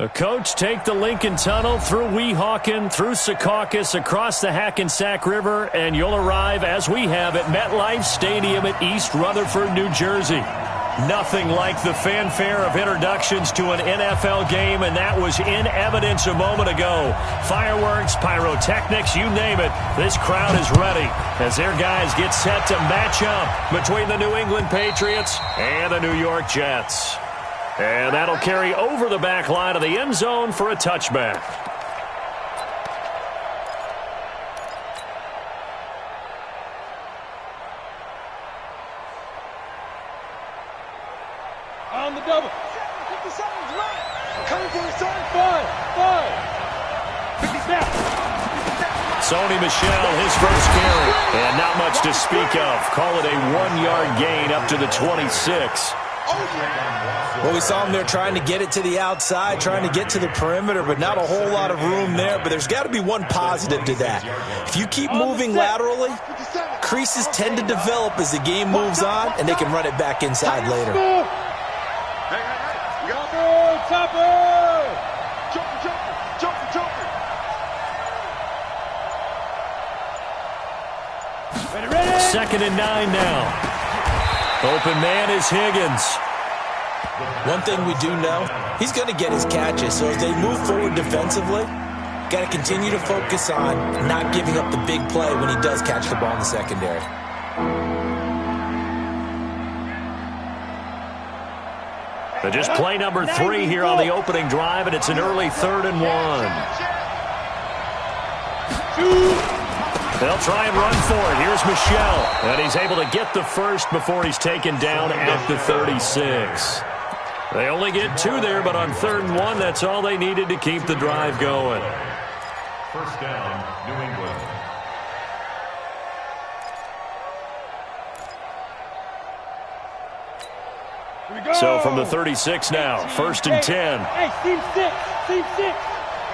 The coach take the Lincoln Tunnel through Weehawken, through Secaucus, across the Hackensack River, and you'll arrive, as we have, at MetLife Stadium at East Rutherford, New Jersey. Nothing like the fanfare of introductions to an NFL game, and that was in evidence a moment ago. Fireworks, pyrotechnics, you name it. This crowd is ready as their guys get set to match up between the New England Patriots and the New York Jets. And that'll carry over the back line of the end zone for a touchback. On the double. 57's right. Coming for the side. 5. Sony Michel, his first carry. And not much to speak of. Call it a 1-yard gain up to the 26. Well, we saw him there trying to get it to the outside, trying to get to the perimeter, but not a whole lot of room there. But there's got to be one positive to that. If you keep moving laterally, creases tend to develop as the game moves on, and they can run it back inside later. Second and 9 now. Open man is Higgins. One thing we do know, he's going to get his catches. So as they move forward defensively, got to continue to focus on not giving up the big play when he does catch the ball in the secondary. But just play number 3 here on the opening drive, and it's an early 3rd and 1. They'll try and run for it. Here's Michel. And he's able to get the first before he's taken down at the 36. They only get 2 there, but on 3rd and 1, that's all they needed to keep the drive going. First down, New England. So from the 36 now, 1st and 10. Hey, team 6.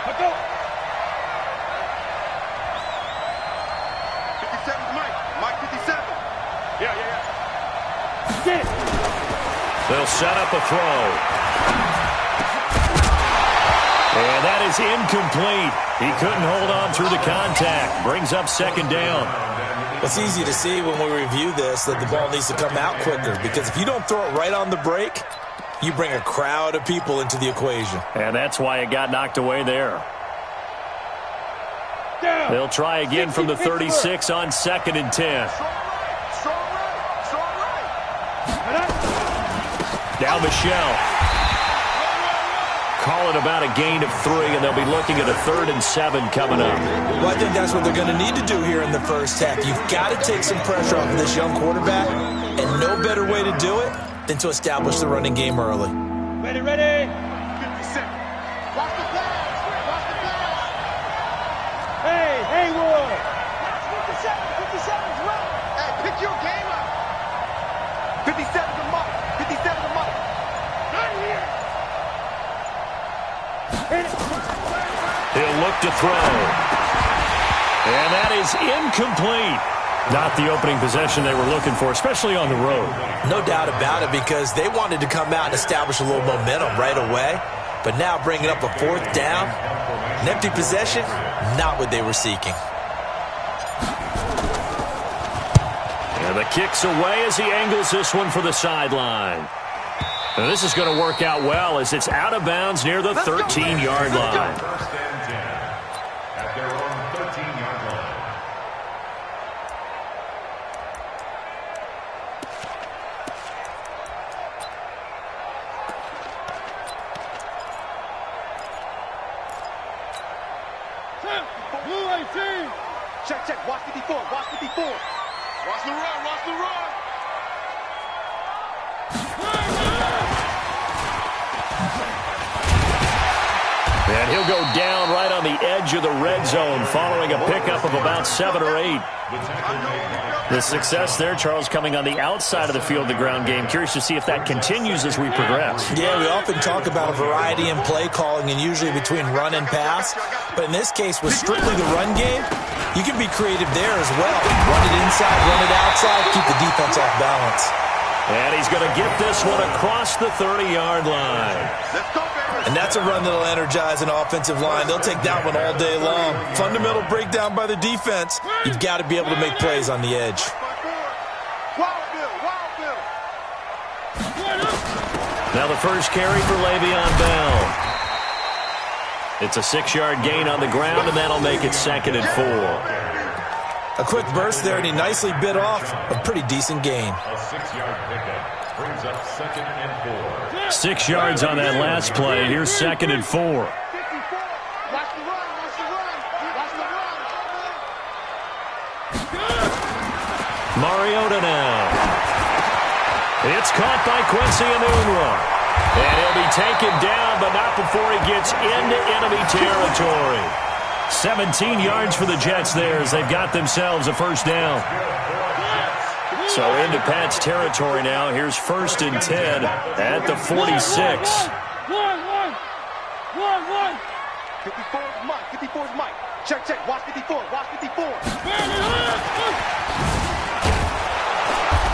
Let's go. 57's Mike 57. Yeah. Get it. They'll set up a throw. And that is incomplete. He couldn't hold on through the contact. Brings up 2nd down. It's easy to see when we review this that the ball needs to come out quicker, because if you don't throw it right on the break, you bring a crowd of people into the equation. And that's why it got knocked away there. They'll try again from the 36 on 2nd and 10. Now Michel. Call it about a gain of 3, and they'll be looking at a 3rd and 7 coming up. Well, I think that's what they're going to need to do here in the first half. You've got to take some pressure off of this young quarterback, and no better way to do it than to establish the running game early. Ready. 57. Watch the pass. Hey, Wood. 57's right. Hey, pick your game up. 57's a mark. 57's a mark. Not here. He'll look to throw. And that is incomplete. Not the opening possession they were looking for, especially on the road. No doubt about it, because they wanted to come out and establish a little momentum right away. But now bringing up a 4th down, an empty possession, not what they were seeking. And the kick's away as he angles this one for the sideline. And this is going to work out well as it's out of bounds near the 13-yard line. First and 10 at their own 13-yard line. Blue 18. Check. Watch 54. Watch the run. And he'll go down right on the edge of the red zone following a pickup of about 7 or 8. The success there, Charles, coming on the outside of the field, the ground game. Curious to see if that continues as we progress. Yeah, we often talk about a variety in play calling and usually between run and pass. But in this case, with strictly the run game, you can be creative there as well. Run it inside, run it outside, keep the defense off balance. And he's going to get this one across the 30-yard line. Let's go, baby. And that's a run that'll energize an offensive line. They'll take that one all day long. Fundamental breakdown by the defense. You've got to be able to make plays on the edge. Wild Bill, Wild Bill. Now the first carry for Le'Veon Bell. It's a 6-yard gain on the ground, and that'll make it 2nd and 4. A quick burst there, and he nicely bit off a pretty decent gain. A 6-yard pickup brings up 2nd and 4. 6 yards on that last play. Here's 2nd and 4. Watch the run, watch the run, watch the run. Mariota now. It's caught by Quincy Enunwa. And he'll be taken down, but not before he gets into enemy territory. 17 yards for the Jets there as they've got themselves a first down. So into Pat's territory now. Here's 1st and 10 at the 46. 54 is Mike, 54 is Mike. Check, check, watch 54, watch 54.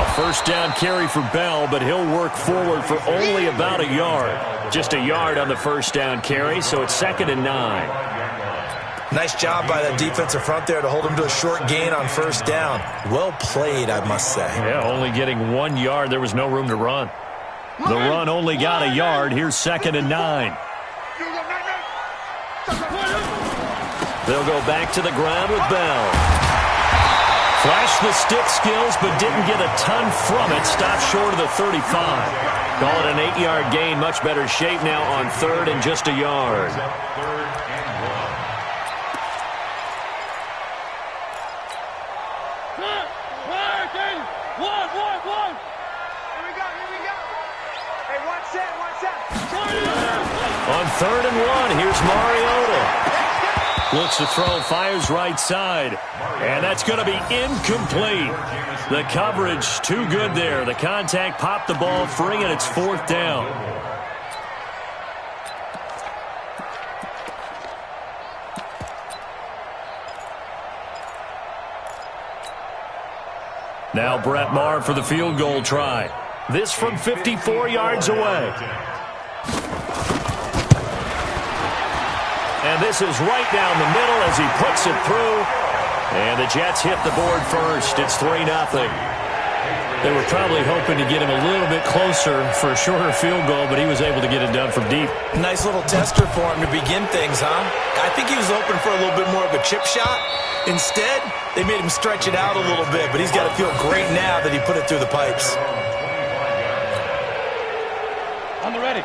A first down carry for Bell, but he'll work forward for only about a yard. Just a yard on the first down carry, so it's 2nd and 9. Nice job by that defensive front there to hold him to a short gain on first down. Well played, I must say. Yeah, only getting 1 yard. There was no room to run. The run only got a yard. Here's 2nd and 9. They'll go back to the ground with Bell. Flashed the stick skills, but didn't get a ton from it. Stopped short of the 35. Call it an 8-yard gain. Much better shape now on 3rd and just a yard. On 3rd and 1, here's Mariota. Looks to throw, fires right side. And that's going to be incomplete. The coverage too good there. The contact popped the ball free, and it's 4th down. Now Brett Maher for the field goal try. This from 54 yards away. And this is right down the middle as he puts it through. And the Jets hit the board first. It's 3-0. They were probably hoping to get him a little bit closer for a shorter field goal, but he was able to get it done from deep. Nice little tester for him to begin things, huh? I think he was hoping for a little bit more of a chip shot. Instead, they made him stretch it out a little bit, but he's got to feel great now that he put it through the pipes.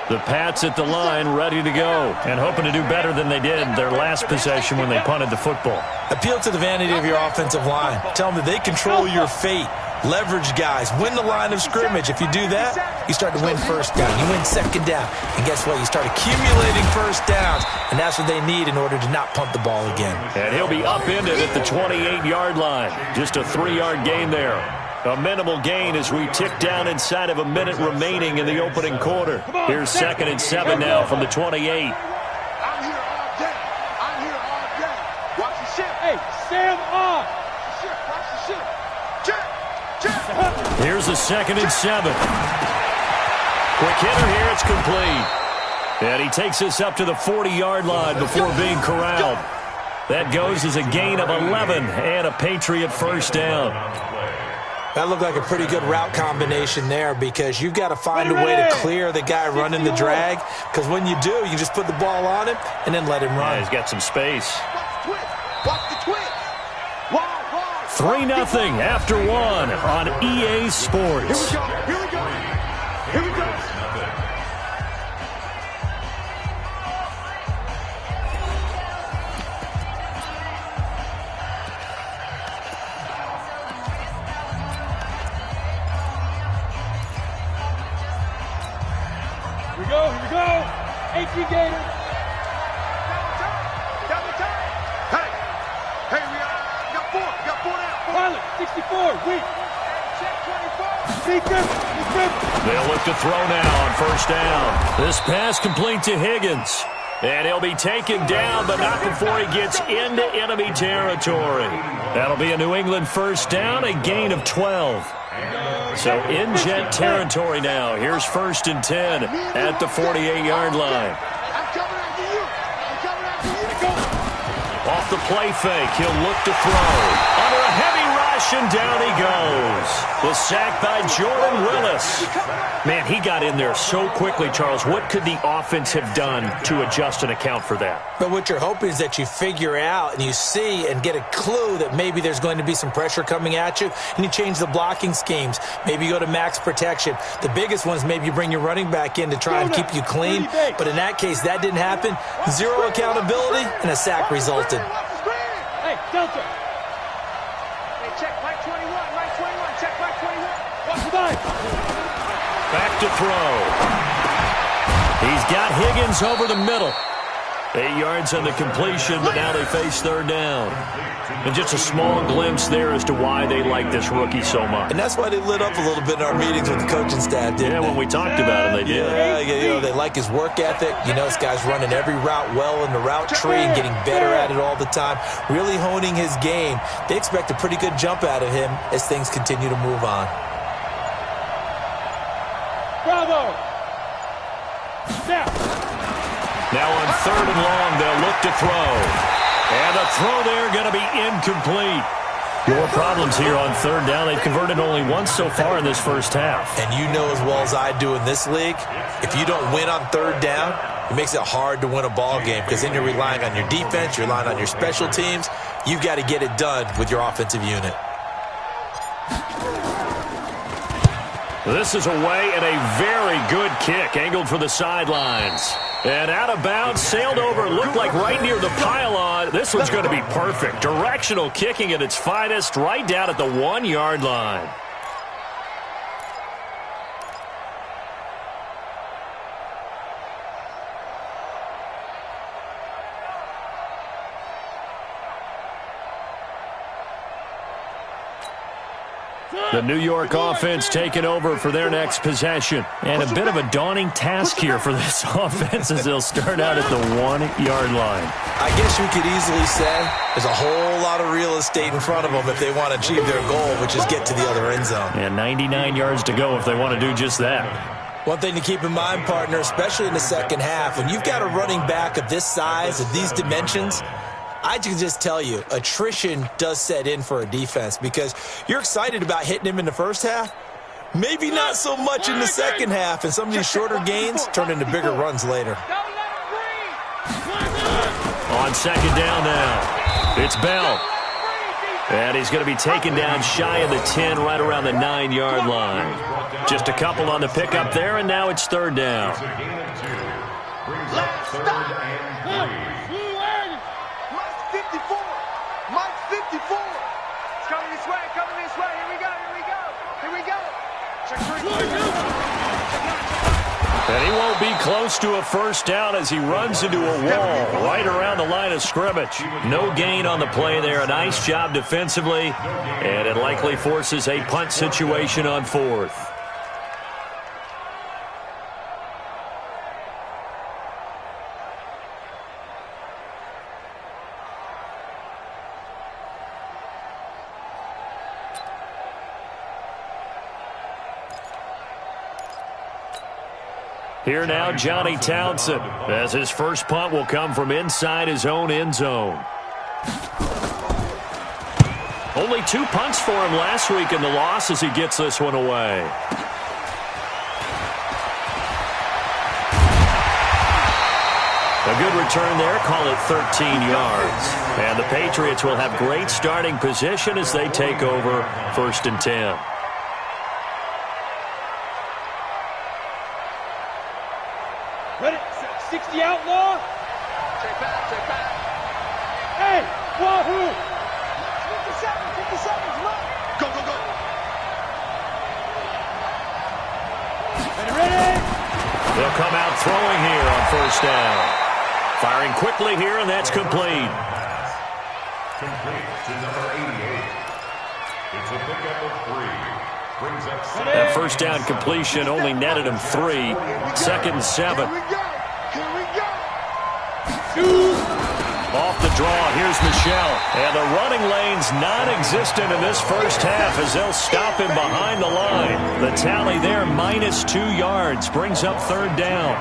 The Pats at the line, ready to go, and hoping to do better than they did their last possession when they punted the football. Appeal to the vanity of your offensive line. Tell them that they control your fate. Leverage guys. Win the line of scrimmage. If you do that, you start to win first down. You win second down. And guess what? You start accumulating first downs, and that's what they need in order to not punt the ball again. And he'll be upended at the 28-yard line. Just a 3-yard gain there. A minimal gain as we tick down inside of a minute remaining in the opening quarter. Here's 2nd and 7 now from the 28. I'm here all day. I'm here all day. Watch the shit. Hey, Sam off. Watch the shit. Check. Here's the 2nd and 7. Quick hitter here. It's complete. And he takes us up to the 40-yard line before being corralled. That goes as a gain of 11 and a Patriot first down. That looked like a pretty good route combination there because you've got to find a way to clear the guy running the drag, because when you do, you just put the ball on him and then let him run. Yeah, he's got some space. Watch the twist. 3-0 after 1 on EA Sports. Here we go. Here we go. Here we go. HG Gator. Hey, we got four now. Pilot, 64, weak. Check 24. They'll look to throw now on first down. This pass complete to Higgins. And he'll be taken down, but not before he gets into enemy territory. That'll be a New England first down, a gain of 12. So in Jet territory now. Here's 1st and 10 at the 48-yard line. Off the play fake, he'll look to throw. Under a heavy rush, and down he goes. The sack by Jordan Willis. Man, he got in there so quickly, Charles. What could the offense have done to adjust and account for that? But what you're hoping is that you figure out and you see and get a clue that maybe there's going to be some pressure coming at you, and you change the blocking schemes. Maybe you go to max protection. The biggest one is maybe you bring your running back in to try and keep you clean. But in that case, that didn't happen. Zero accountability, and a sack resulted. Hey, Delta. Hey, check Mike 21, Mike 21, check Mike 21. Watch the line. Back to throw. He's got Higgins over the middle. 8 yards on the completion, but now they face 3rd down. And just a small glimpse there as to why they like this rookie so much. And that's why they lit up a little bit in our meetings with the coaching staff, didn't they? When we talked about him, they did. Yeah, they like his work ethic. You know, this guy's running every route well in the route tree and getting better at it all the time, really honing his game. They expect a pretty good jump out of him as things continue to move on. Bravo. Snap. Now on 3rd and long, they'll look to throw. And the throw there going to be incomplete. More problems here on 3rd down. They've converted only once so far in this first half. And you know as well as I do in this league, if you don't win on 3rd down, it makes it hard to win a ball game because then you're relying on your defense, you're relying on your special teams. You've got to get it done with your offensive unit. This is away and a very good kick, angled for the sidelines. And out of bounds, sailed over, looked like right near the pylon. This one's going to be perfect. Directional kicking at its finest, right down at the 1-yard line. The New York offense taking over for their next possession. And a bit of a daunting task here for this offense as they'll start out at the 1-yard line. I guess you could easily say there's a whole lot of real estate in front of them if they want to achieve their goal, which is get to the other end zone. And 99 yards to go if they want to do just that. One thing to keep in mind, partner, especially in the second half, when you've got a running back of this size, of these dimensions, I can just tell you, attrition does set in for a defense because you're excited about hitting him in the first half. Maybe not so much in the second half, and some of these shorter gains turn into bigger runs later. On 2nd down now, it's Bell. And he's going to be taken down shy of the 10, right around the 9-yard line. Just a couple on the pickup there, and now it's 3rd down. And he won't be close to a first down as he runs into a wall right around the line of scrimmage. No gain on the play there. A nice job defensively, and it likely forces a punt situation on 4th. Here now, Johnny Townsend, as his first punt will come from inside his own end zone. Only 2 punts for him last week in the loss as he gets this one away. A good return there, call it 13 yards. And the Patriots will have great starting position as they take over 1st and 10. Ready? 60 outlaw. Check back. Hey, wahoo! 57, come on. Go. Ready? They'll come out throwing here on 1st down. Firing quickly here, and that's complete. Complete to number 88. It's a pickup of 3. Brings up 7. That 1st down completion only netted him 3. 2nd and 7. Here we go. Off the draw, here's Michelle. And the running lane's non-existent in this first half as they'll stop him behind the line. The tally there, -2 yards, brings up third down.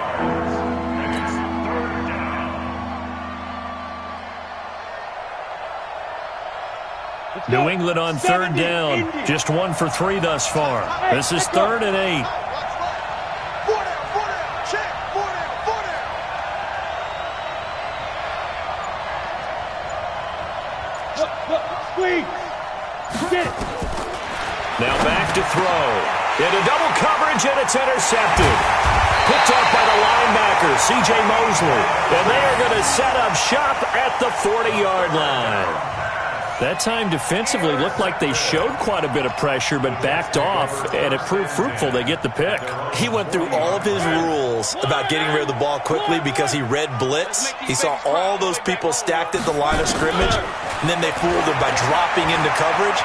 New England on third down. Just 1 for 3 thus far. This is 3rd and 8. Now back to throw. Into double coverage, and it's intercepted. Picked up by the linebacker, C.J. Mosley. And they are going to set up shop at the 40-yard line. That time defensively looked like they showed quite a bit of pressure but backed off, and it proved fruitful. They get the pick. He went through all of his rules about getting rid of the ball quickly because he read blitz. He saw all those people stacked at the line of scrimmage, and then they fooled him by dropping into coverage.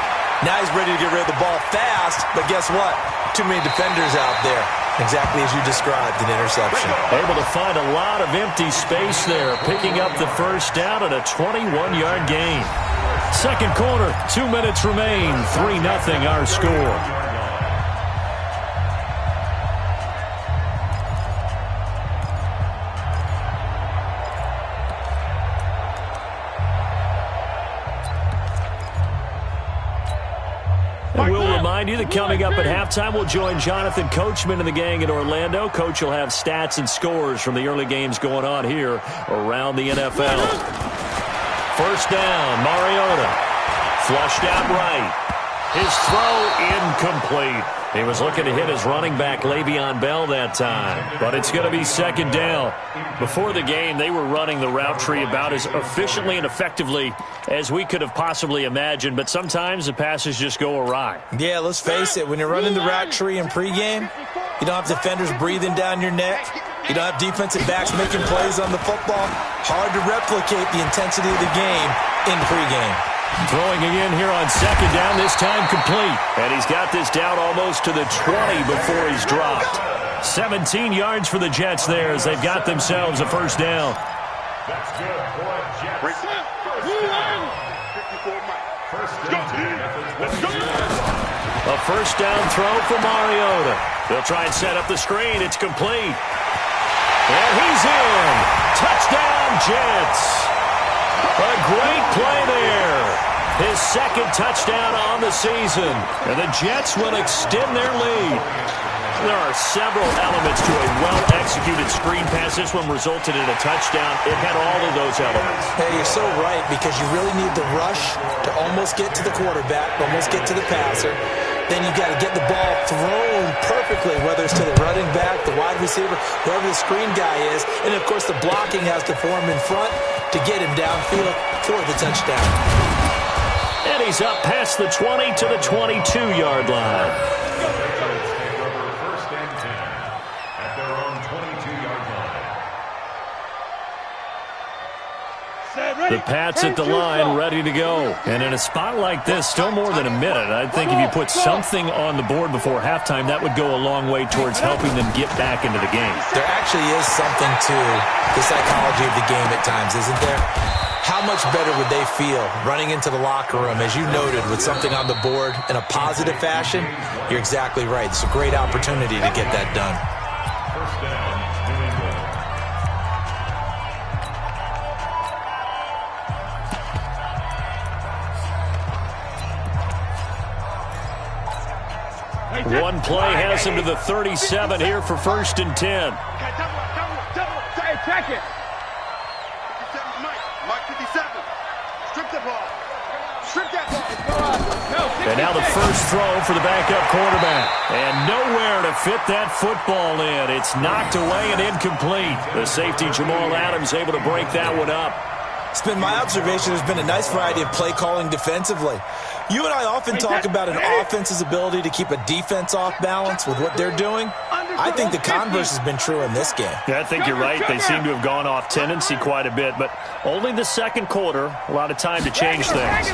Now he's ready to get rid of the ball fast, but guess what? Too many defenders out there. Exactly as you described, an interception. Able to find a lot of empty space there, picking up the first down at a 21-yard gain. Second quarter, 2 minutes remain, 3-0 our score. And we'll remind you that coming up at halftime, we'll join Jonathan Coachman and the gang in Orlando. Coach will have stats and scores from the early games going on here around the NFL. First down, Mariota. Flushed out right. His throw incomplete. He was looking to hit his running back, Le'Veon Bell, that time. But it's going to be second down. Before the game, they were running the route tree about as efficiently and effectively as we could have possibly imagined. But sometimes the passes just go awry. Yeah, let's face it. When you're running the route tree in pregame, you don't have defenders breathing down your neck. You don't have defensive backs making plays on the football. Hard to replicate the intensity of the game in pregame. Throwing again here on second down, this time complete. And he's got this down almost to the 20 before he's dropped. 17 yards for the Jets there as they've got themselves a first down. That's good for Jets. First down. 54 A first down throw for Mariota. They'll try and set up the screen. It's complete. And he's in. Touchdown, Jets. A great play there. His second touchdown on the season. And the Jets will extend their lead. There are several elements to a well-executed screen pass. This one resulted in a touchdown. It had all of those elements. Hey, you're so right, because you really need the rush to almost get to the quarterback, almost get to the passer. Then you got to get the ball thrown perfectly, whether it's to the running back, the wide receiver, whoever the screen guy is. And, of course, the blocking has to form in front to get him downfield for the touchdown. And he's up past the 20 to the 22-yard line. First and 10 at their own 22-yard line. The Pats at the line, ready to go. And in a spot like this, still more than a minute. I think if you put something on the board before halftime, that would go a long way towards helping them get back into the game. There actually is something to the psychology of the game at times, isn't there? How much better would they feel running into the locker room, as you noted, with something on the board in a positive fashion? You're exactly right. It's a great opportunity to get that done. First down, New England. One play has him to the 37 here for first and 10. Hey, check it. 57 Mike 57. Strip the ball. Strip that ball. And now the first throw for the backup quarterback. And nowhere to fit that football in. It's knocked away and incomplete. The safety, Jamal Adams, able to break that one up. It's been my observation there's been a nice variety of play calling defensively. You and I often talk about an offense's ability to keep a defense off balance with what they're doing. I think the converse has been true in this game. Yeah, I think you're right. They seem to have gone off tendency quite a bit, but only the second quarter. A lot of time to change things.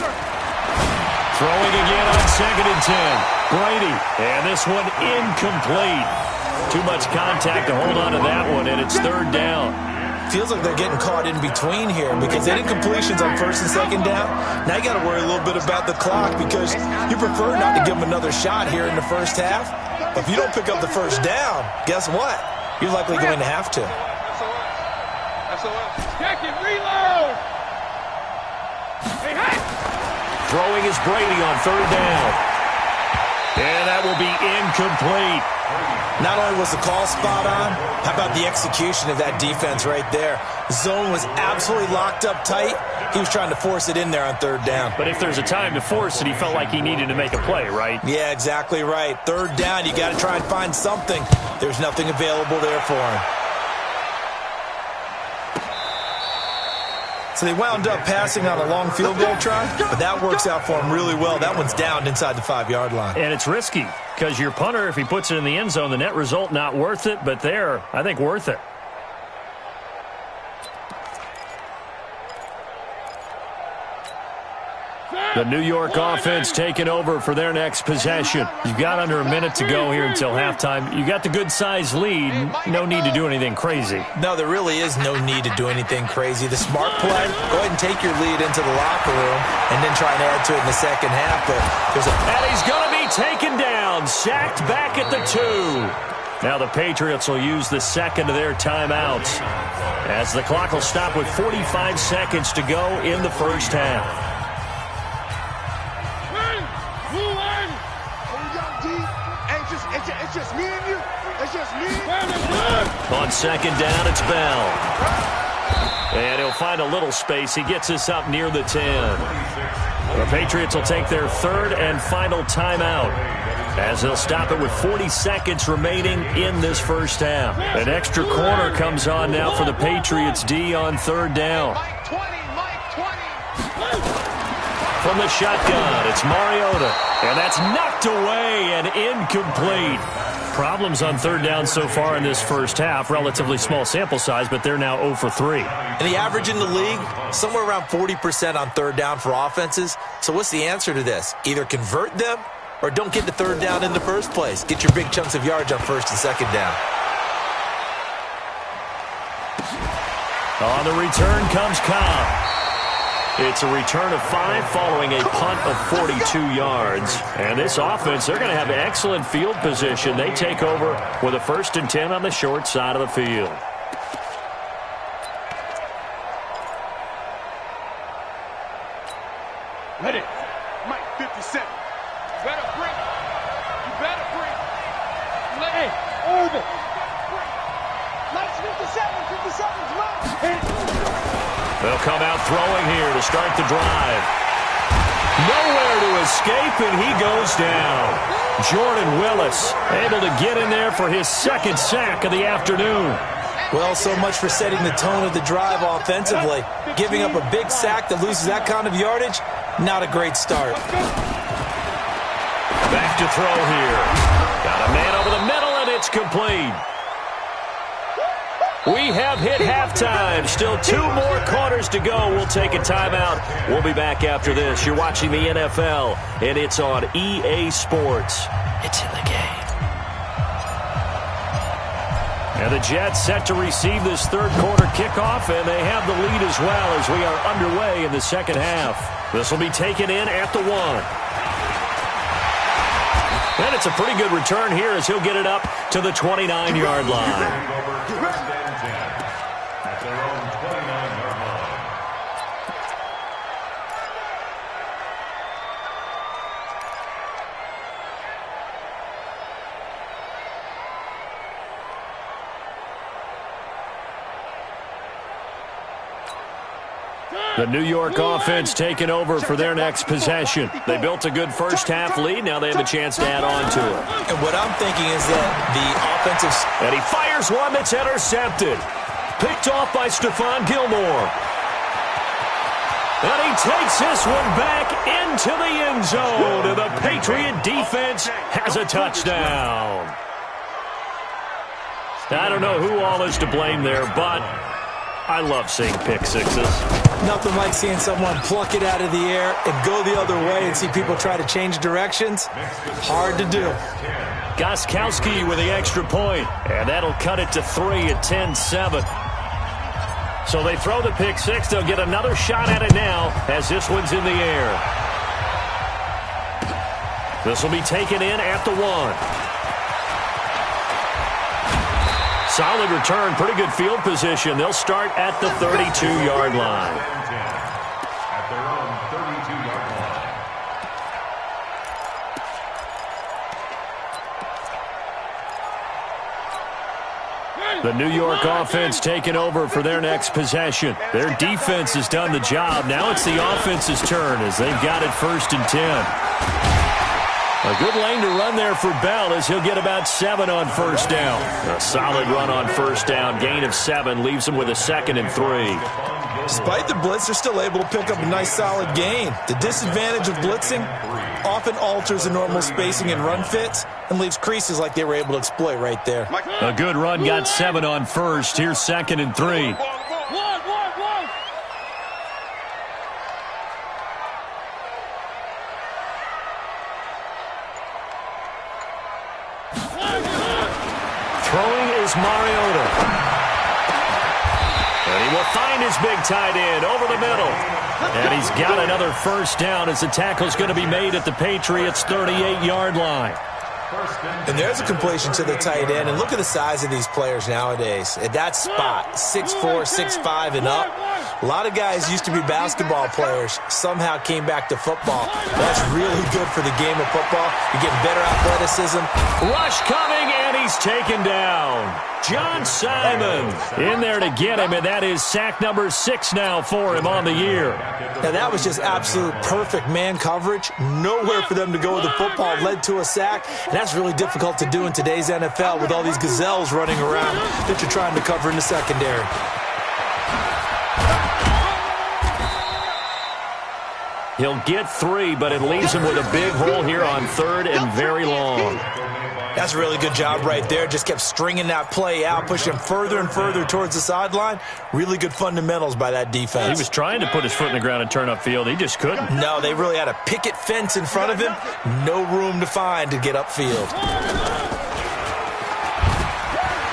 Throwing again on second and 10. Brady, and this one incomplete. Too much contact to hold on to that one, and it's third down. Feels like they're getting caught in between here because they did completions on first and second down. Now you got to worry a little bit about the clock because you prefer not to give them another shot here in the first half. But if you don't pick up the first down, guess what? You're likely going to have to. Check it, reload! Hey, hey! Throwing is Brady on third down. And that will be incomplete. Not only was the call spot on, how about the execution of that defense right there? Zone was absolutely locked up tight. He was trying to force it in there on third down. But if there's a time to force it, he felt like he needed to make a play, right? Yeah, exactly right. Third down, you got to try and find something. There's nothing available there for him. So they wound up passing on a long field goal try, but that works out for him really well. That one's down inside the 5-yard line. And it's risky because your punter, if he puts it in the end zone, the net result not worth it, but there, I think worth it. The New York offense taking over for their next possession. You've got under a minute to go here until halftime. You got the good-sized lead. No need to do anything crazy. No, there really is no need to do anything crazy. The smart play, go ahead and take your lead into the locker room and then try and add to it in the second half. But there's and he's going to be taken down, sacked back at the 2. Now the Patriots will use the second of their timeouts as the clock will stop with 45 seconds to go in the first half. It's just me and you. It's just me. On second down, it's Bell. And he'll find a little space. He gets us up near the 10. The Patriots will take their third and final timeout as they'll stop it with 40 seconds remaining in this first half. An extra corner comes on now for the Patriots D on third down. From the shotgun, it's Mariota. And that's knocked away and incomplete. Problems on third down so far in this first half. Relatively small sample size, but they're now 0 for 3. And the average in the league, somewhere around 40% on third down for offenses. So what's the answer to this? Either convert them or don't get to third down in the first place. Get your big chunks of yards on first and second down. On the return comes Cobb. It's a return of 5 following a punt of 42 yards. And this offense, they're going to have excellent field position. They take over with a 1st and 10 on the short side of the field. Ready. Mike 57. You better bring. You better bring. Hey, Urban. Mike's 57. 57's mine. They'll come out throwing here to start the drive. Nowhere to escape, and he goes down. Jordan Willis able to get in there for his second sack of the afternoon. Well, so much for setting the tone of the drive offensively. Giving up a big sack that loses that kind of yardage, not a great start. Back to throw here. Got a man over the middle, and it's complete. We have hit halftime. Still 2 more quarters to go. We'll take a timeout. We'll be back after this. You're watching the NFL, and it's on EA Sports. It's in the game. And the Jets set to receive this third quarter kickoff, and they have the lead as well as we are underway in the second half. This will be taken in at the 1. And it's a pretty good return here as he'll get it up to the 29-yard line. The New York offense taking over for their next possession. They built a good first half lead. Now they have a chance to add on to it. And what I'm thinking is that the offensive... And he fires one that's intercepted. Picked off by Stephon Gilmore. And he takes this one back into the end zone. And the Patriot defense has a touchdown. I don't know who all is to blame there, but I love seeing pick sixes. Nothing like seeing someone pluck it out of the air and go the other way and see people try to change directions. Hard to do. Gostkowski with the extra point, and that'll cut it to 3 at 10-7. So they throw the pick six. They'll get another shot at it now as this one's in the air. This will be taken in at the 1. Solid return, pretty good field position. They'll start at the 32-yard line. At their own 32-yard line. The New York offense taking over for their next possession. Their defense has done the job. Now it's the offense's turn as they've got it 1st and 10. A good lane to run there for Bell as he'll get about 7 on 1st down. A solid run on 1st down. Gain of 7 leaves him with a 2nd and 3. Despite the blitz, they're still able to pick up a nice solid gain. The disadvantage of blitzing often alters the normal spacing and run fits and leaves creases like they were able to exploit right there. A good run, got 7 on 1st. Here's 2nd and 3. Throwing is Mariota. And he will find his big tight end over the middle. And he's got another 1st down as the tackle's going to be made at the Patriots' 38-yard line. And there's a completion to the tight end. And look at the size of these players nowadays. At that spot, 6'4", 6'5", and up. A lot of guys used to be basketball players, somehow came back to football. That's really good for the game of football. You get better athleticism. Rush coming, and he's taken down. John Simon in there to get him, and that is sack number 6 now for him on the year. Now, that was just absolute perfect man coverage. Nowhere for them to go with the football. Led to a sack, and that's really difficult to do in today's NFL with all these gazelles running around that you're trying to cover in the secondary. He'll get 3, but it leaves him with a big hole here on 3rd and very long. That's a really good job right there. Just kept stringing that play out, pushing him further and further towards the sideline. Really good fundamentals by that defense. He was trying to put his foot in the ground and turn upfield. He just couldn't. No, they really had a picket fence in front of him. No room to find to get upfield.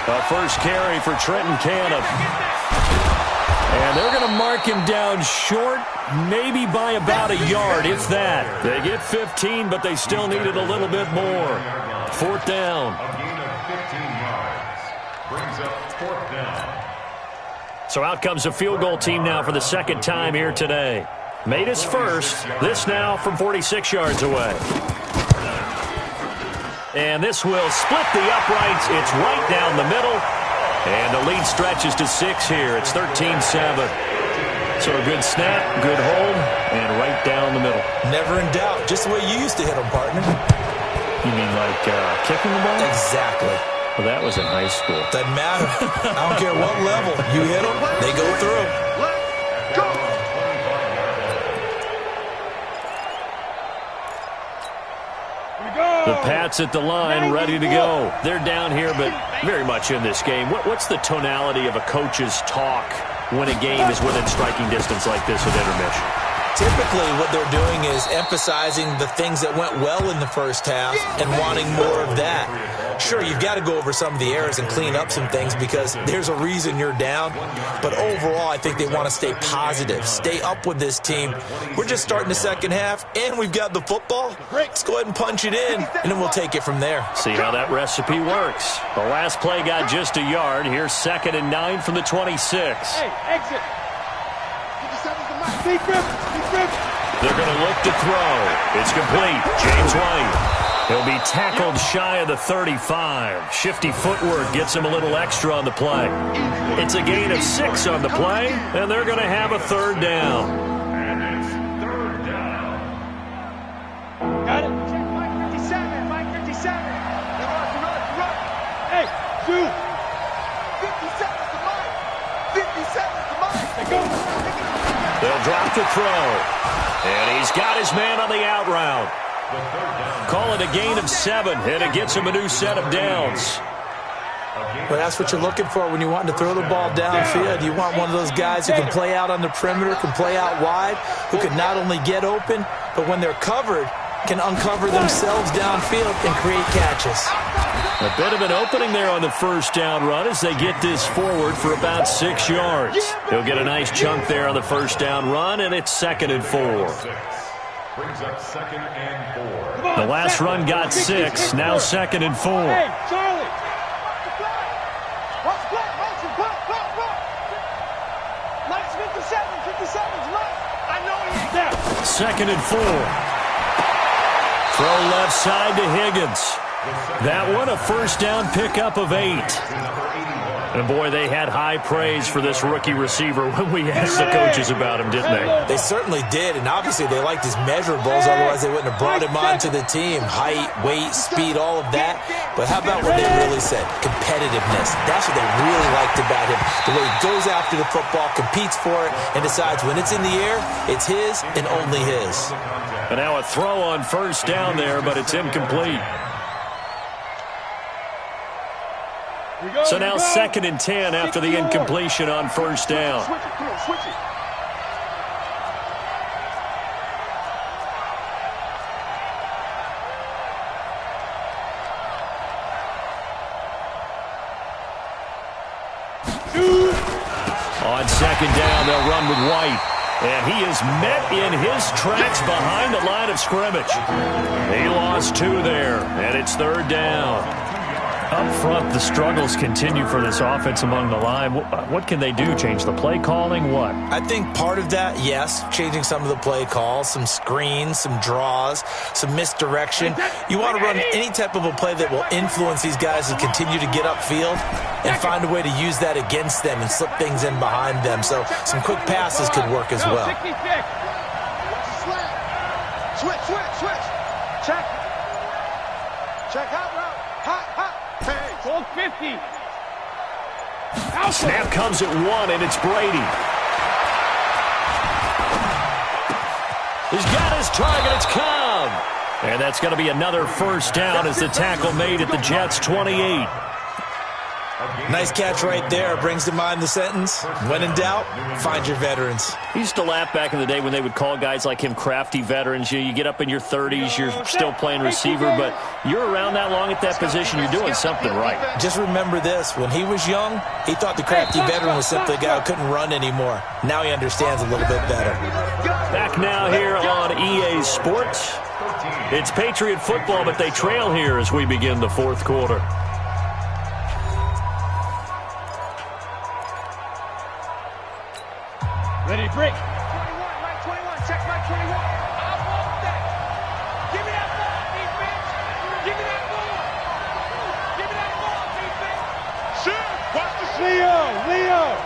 A first carry for Trenton Cannon. And they're going to mark him down short, maybe by about a yard, if that. They get 15, but they still needed a little bit more. 4th down. A gain of 15 yards. Brings up 4th down. So out comes a field goal team now for the 2nd time here today. Made his first. This now from 46 yards away. And this will split the uprights. It's right down the middle. And the lead stretches to 6 here. It's 13-7. So a good snap, good hold, and right down the middle. Never in doubt. Just the way you used to hit them, partner. You mean like kicking the ball? Exactly. Well, that was in high school. Doesn't matter. I don't care what level. You hit them, they go through. The Pats at the line, ready to go. They're down here, but very much in this game. What's the tonality of a coach's talk when a game is within striking distance like this at intermission? Typically, what they're doing is emphasizing the things that went well in the first half and wanting more of that. Sure, you've got to go over some of the errors and clean up some things because there's a reason you're down. But overall, I think they want to stay positive, stay up with this team. We're just starting the second half, and we've got the football. Let's go ahead and punch it in, and then we'll take it from there. See how that recipe works. The last play got just a yard. Here's 2nd and 9 from the 26. Hey, exit. They're going to look to throw. It's complete. James White. He'll be tackled shy of the 35. Shifty footwork gets him a little extra on the play. It's a gain of 6 on the play, and they're going to have a 3rd down. And it's 3rd down. Got it. Check Mike 57. Mike 57. Run. Hey, shoot. 57 to Mike. 57 to Mike. Hey, go. They'll drop the throw. And he's got his man on the out route. Call it a gain of 7, and it gets him a new set of downs. Well, that's what you're looking for when you want to throw the ball downfield. You want one of those guys who can play out on the perimeter, can play out wide, who can not only get open, but when they're covered, can uncover themselves downfield and create catches. A bit of an opening there on the first down run as they get this forward for about 6 yards. He'll get a nice chunk there on the first down run, and it's 2nd and 4. Brings up 2nd and 4. The last run got 6, now 2nd and 4. Hey, Charlie. Nice 57's right. I know he's there. 2nd and 4. Throw left side to Higgins. That one a first down pickup of 8. And boy, they had high praise for this rookie receiver when we asked the coaches about him, didn't they? They certainly did, and obviously they liked his measurables, otherwise they wouldn't have brought him onto the team. Height, weight, speed, all of that. But how about what they really said? Competitiveness. That's what they really liked about him. The way he goes after the football, competes for it, and decides when it's in the air, it's his and only his. And now a throw on first down there, but it's incomplete. So now 2nd and 10 after the incompletion on first down. Switch it. On 2nd down, they'll run with White. And he is met in his tracks behind the line of scrimmage. He lost 2 there, and it's 3rd down. Up front, the struggles continue for this offense among the line. What can they do? Change the play calling? What? I think part of that, yes, changing some of the play calls, some screens, some draws, some misdirection. You want to run any type of a play that will influence these guys to continue to get upfield and find a way to use that against them and slip things in behind them. So some quick passes could work as well. Switch. Check out route. Hot. 50. Snap comes at 1, and it's Brady. He's got his target. It's Cobb. And that's going to be another first down as the tackle made at the Jets' 28. Nice catch right there. Brings to mind the sentence, when in doubt, find your veterans. He used to laugh back in the day when they would call guys like him crafty veterans. You get up in your 30s, you're still playing receiver, but you're around that long at that position, you're doing something right. Just remember this. When he was young, he thought the crafty veteran was simply a guy who couldn't run anymore. Now he understands a little bit better. Back now here on EA Sports. It's Patriot football, but they trail here as we begin the 4th quarter. Ready, break. 21, check Mike 21. I want that. Give me that ball, defense. Give me that ball. Give me that ball, defense. Shoot. Watch the shot. Leo.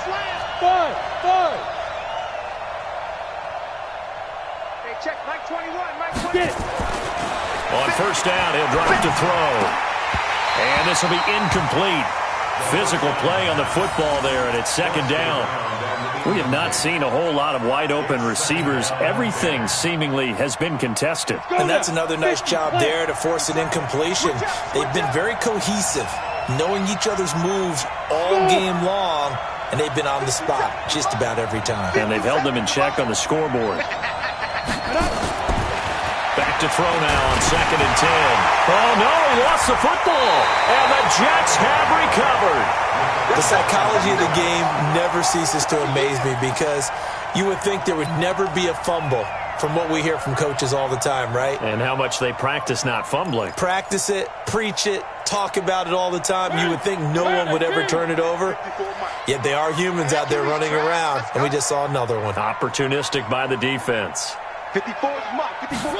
Slam. Bud. Hey, check Mike 21, Mike 21. Get it. On first down, he'll drop to throw. And this will be incomplete. Physical play on the football there, and it's 2nd down. We have not seen a whole lot of wide-open receivers. Everything seemingly has been contested. And that's another nice job there to force an incompletion. They've been very cohesive, knowing each other's moves all game long, and they've been on the spot just about every time. And they've held them in check on the scoreboard. Back to throw now on 2nd and 10. Oh, no, he lost the football. And the Jets have recovered. The psychology of the game never ceases to amaze me because you would think there would never be a fumble from what we hear from coaches all the time, right? And how much they practice not fumbling. Practice it, preach it, talk about it all the time. You would think no one would ever turn it over. Yet they are humans out there running around, and we just saw another one. Opportunistic by the defense. 54 is Mike. 54.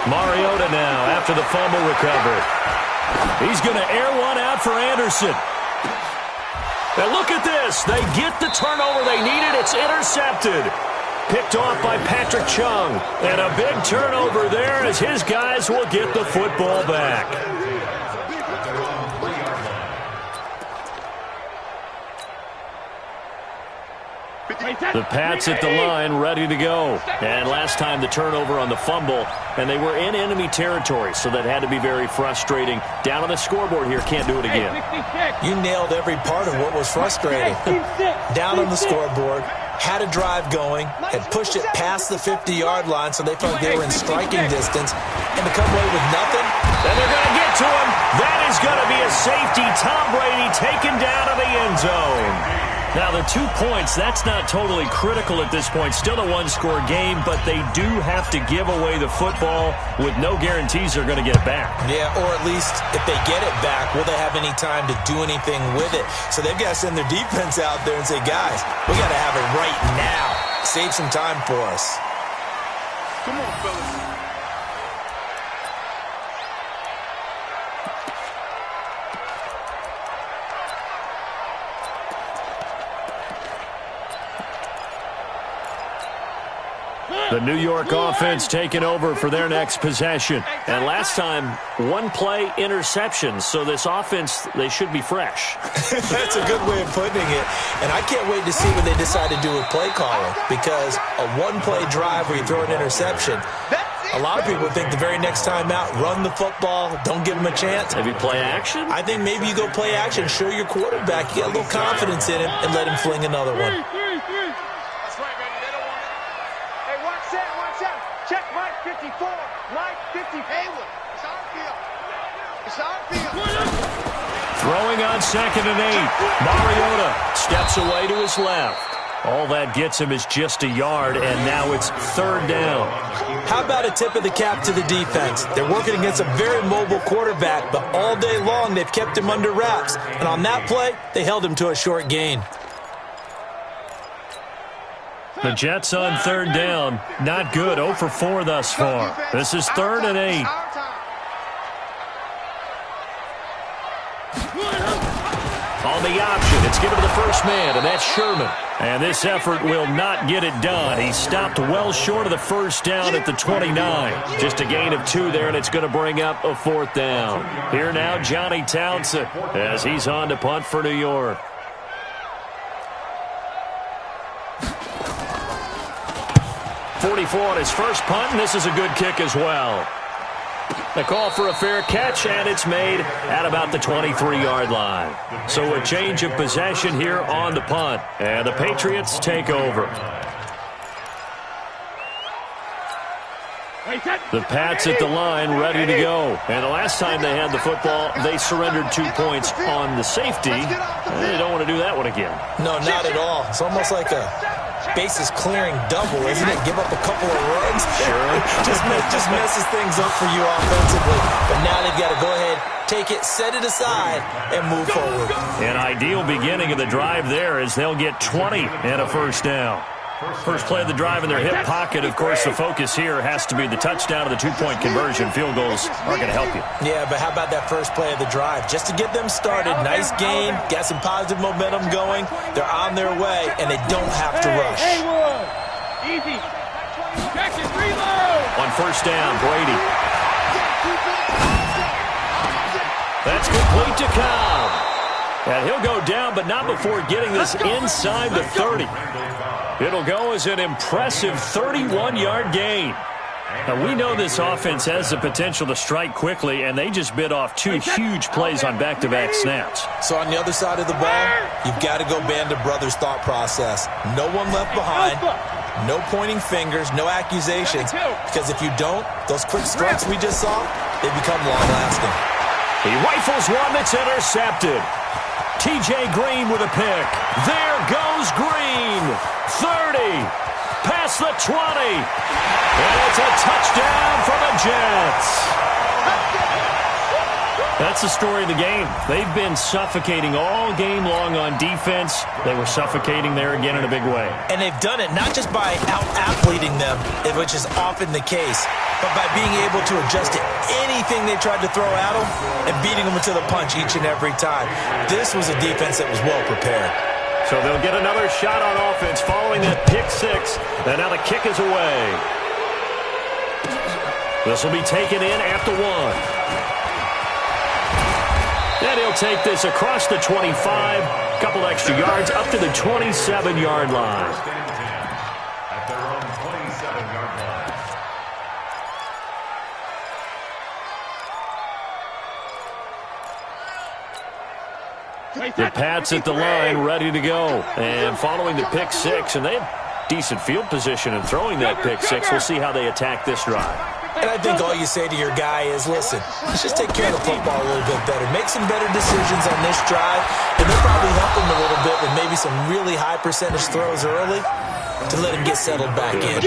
Mariota now after the fumble recovery. He's going to air one out for Anderson. And look at this. They get the turnover they needed. It's intercepted. Picked off by Patrick Chung. And a big turnover there as his guys will get the football back. The Pats at the line, ready to go. And last time the turnover on the fumble, and they were in enemy territory, so that had to be very frustrating. Down on the scoreboard here, can't do it again. You nailed every part of what was frustrating. Down on the scoreboard, had a drive going, had pushed it past the 50-yard line, so they felt like they were in striking distance, and to come away with nothing. And they're going to get to him. safety. Tom Brady taken down to the end zone. Now, the 2 points, that's not totally critical at this point. Still a one-score game, but they do have to give away the football with no guarantees they're going to get it back. Yeah, or at least if they get it back, will they have any time to do anything with it? So they've got to send their defense out there and say, guys, we got to have it right now. Save some time for us. Come on, fellas. The New York offense taking over for their next possession. And last time, one play interception. So this offense, they should be fresh. That's a good way of putting it. And I can't wait to see what they decide to do with play calling. Because a one-play drive where you throw an interception, a lot of people think the very next time out, run the football, don't give him a chance. Maybe play action? I think maybe you go play action, show your quarterback, you get a little confidence in him, and let him fling another one. That's right, baby. They don't want it. Hey, watch that, watch out. Check Mike 54. Mike 50. Haywood. It's our field. It's our field. Throwing on 2nd and 8. Mariota steps away to his left. All that gets him is just a yard, and now it's 3rd down. How about a tip of the cap to the defense? They're working against a very mobile quarterback, but all day long they've kept him under wraps. And on that play, they held him to a short gain. The Jets on 3rd down. Not good. 0 for 4 thus far. This is 3rd and 8. On the option, it's given to the first man, and that's Sherman. And this effort will not get it done. He stopped well short of the first down at the 29. Just a gain of 2 there, and it's going to bring up a 4th down. Here now, Johnny Townsend, as he's on to punt for New York. .44 on his first punt, and this is a good kick as well. The call for a fair catch, and it's made at about the 23-yard line. So a change of possession here on the punt, and the Patriots take over. The Pats at the line, ready to go. And the last time they had the football, they surrendered 2 points on the safety. They don't want to do that one again. No, not at all. It's almost like a bases clearing double, isn't it? Give up a couple of runs. Sure. just messes things up for you offensively. But now they've got to go ahead, take it, set it aside, and move forward. An ideal beginning of the drive there as they'll get 20 and a first down. First play of the drive in their hip pocket. Of course, the focus here has to be the touchdown of the 2-point conversion. Field goals are going to help you. Yeah, but how about that first play of the drive? Just to get them started. Nice gain. Got some positive momentum going. They're on their way, and they don't have to rush. Easy. Check it, reload. On first down, Brady. That's complete to Cobb. And he'll go down, but not before getting this inside the 30. It'll go as an impressive 31-yard gain. Now, we know this offense has the potential to strike quickly, and they just bit off 2 huge plays on back-to-back snaps. So on the other side of the ball, you've got to go band of brothers thought process. No one left behind, no pointing fingers, no accusations, because if you don't, those quick strikes we just saw, they become long-lasting. He rifles one that's intercepted. T.J. Green with a pick. There goes Green. 30. Past the 20. And it's a touchdown for the Jets. That's the story of the game. They've been suffocating all game long on defense. They were suffocating there again in a big way. And they've done it not just by out-athleting them, which is often the case, but by being able to adjust to anything they tried to throw at them and beating them to the punch each and every time. This was a defense that was well prepared. So they'll get another shot on offense following that pick 6. And now the kick is away. This will be taken in at the 1. And he'll take this across the 25, a couple extra yards, up to the 27-yard line. At their own 27-yard line. The Pats at the line, ready to go. And following the pick 6, and they have decent field position in throwing that pick 6. We'll see how they attack this drive. And I think all you say to your guy is, listen, let's just take care of the football a little bit better. Make some better decisions on this drive, and they'll probably help him a little bit with maybe some really high percentage throws early to let him get settled back in.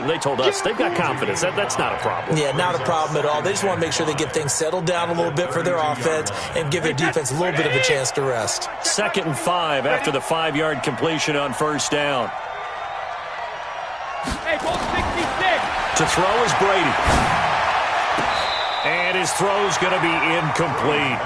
They told us they've got confidence. That's not a problem. Yeah, not a problem at all. They just want to make sure they get things settled down a little bit for their offense and give their defense a little bit of a chance to rest. 2nd and 5 after the 5-yard completion on 1st down. Hey, ball 66. To throw is Brady. And his throw's going to be incomplete.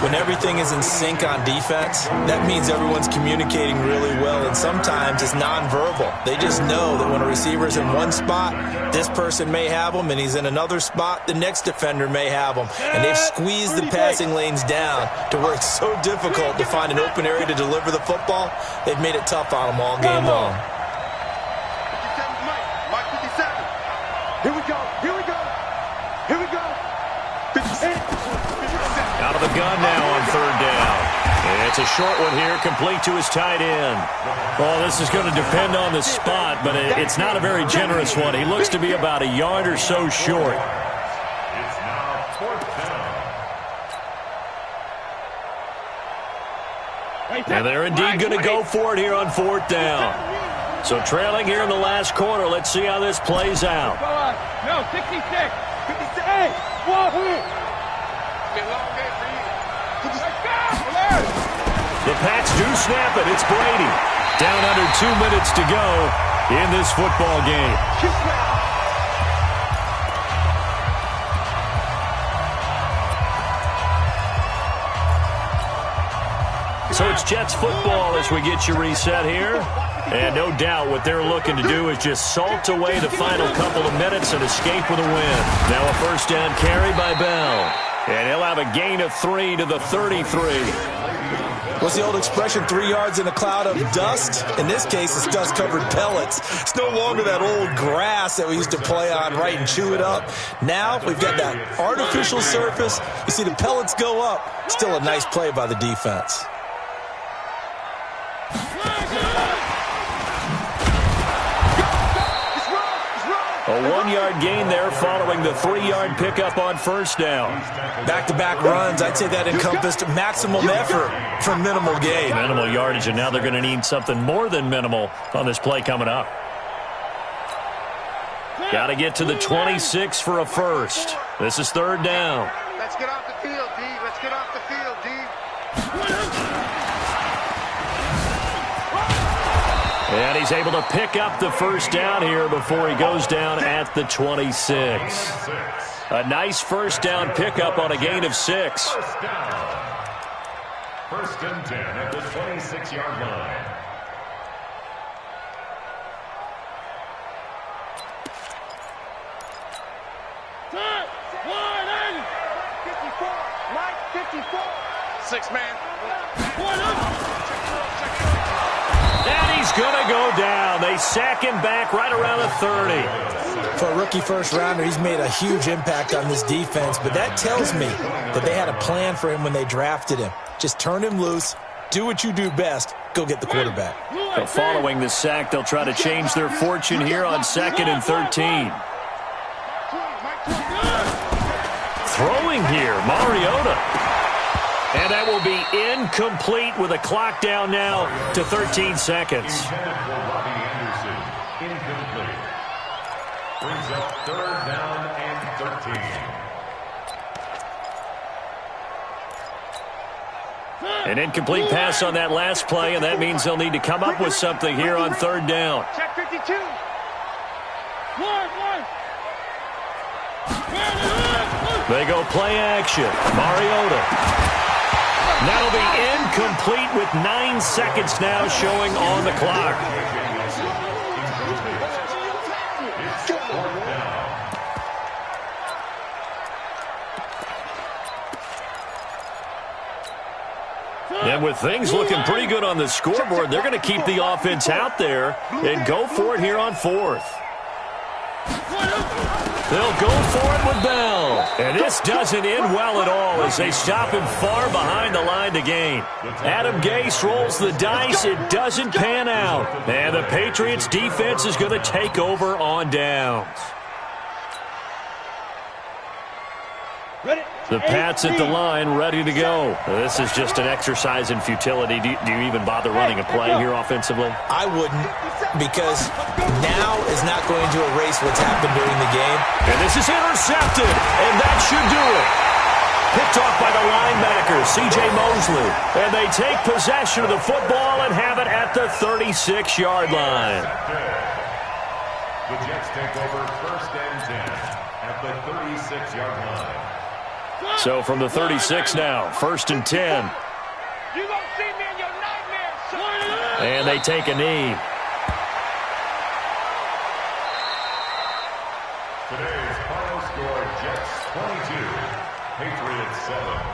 When everything is in sync on defense, that means everyone's communicating really well, and sometimes it's nonverbal. They just know that when a receiver's in one spot, this person may have him, and he's in another spot, the next defender may have him. And they've squeezed the passing lanes down to where it's so difficult to find an open area to deliver the football. They've made it tough on them all game long. Mike 57. Here we go. Here we go. Here we go. 57. Out of the gun now on 3rd down. It's a short one here, complete to his tight end. Well, this is going to depend on the spot, but it's not a very generous one. He looks to be about a yard or so short. It's now 4th down. And they're indeed going to go for it here on 4th down. So trailing here in the last quarter. Let's see how this plays out. No, 66. 58. Whoa. The Pats do snap it. It's Brady. Down under 2 minutes to go in this football game. So it's Jets football as we get you reset here. And no doubt what they're looking to do is just salt away the final couple of minutes and escape with a win. Now a 1st down carry by Bell. And he'll have a gain of 3 to the 33. What's the old expression, 3 yards in a cloud of dust? In this case, it's dust-covered pellets. It's no longer that old grass that we used to play on, right, and chew it up. Now we've got that artificial surface. You see the pellets go up. Still a nice play by the defense. A 1-yard gain there following the 3-yard pickup on 1st down. Back-to-back runs, I'd say that encompassed maximum effort for minimal gain. Minimal yardage, and now they're going to need something more than minimal on this play coming up. Got to get to the 26 for a first. This is 3rd down. Let's get off the field, D. Let's get off the field, D. And he's able to pick up the 1st down here before he goes down at the 26. A nice 1st down pickup on a gain of 6. 1st down. 1st and 10 at the 26-yard line. Mike 54. 6-man. And he's going to go down. They sack him back right around the 30. For a rookie first-rounder, he's made a huge impact on this defense, but that tells me that they had a plan for him when they drafted him. Just turn him loose, do what you do best, go get the quarterback. But following the sack, they'll try to change their fortune here on 2nd and 13. Throwing here, Mariota. And that will be incomplete with a clock down now to 13 seconds. Intended for Robbie Anderson. Incomplete. Brings up 3rd down and 13. An incomplete pass on that last play, and that means they'll need to come up with something here on 3rd down. Check 52. They go play action. Mariota. That'll be incomplete with 9 seconds now showing on the clock. And with things looking pretty good on the scoreboard, they're going to keep the offense out there and go for it here on 4th. They'll go for it with Bell. And this doesn't end well at all as they stop him far behind the line to gain. Adam Gase rolls the dice. It doesn't pan out. And the Patriots defense is going to take over on downs. The Pats at the line, ready to go. This is just an exercise in futility. Do you even bother running a play here offensively? I wouldn't, because now is not going to erase what's happened during the game. And this is intercepted, and that should do it. Picked off by the linebacker, C.J. Mosley. And they take possession of the football and have it at the 36-yard line. The Jets take over 1st and 10 at the 36-yard line. So from the 36 now, 1st and 10. You gonna see me in your nightmares, son. And they take a knee. Today's final score, Jets 22, Patriots 7.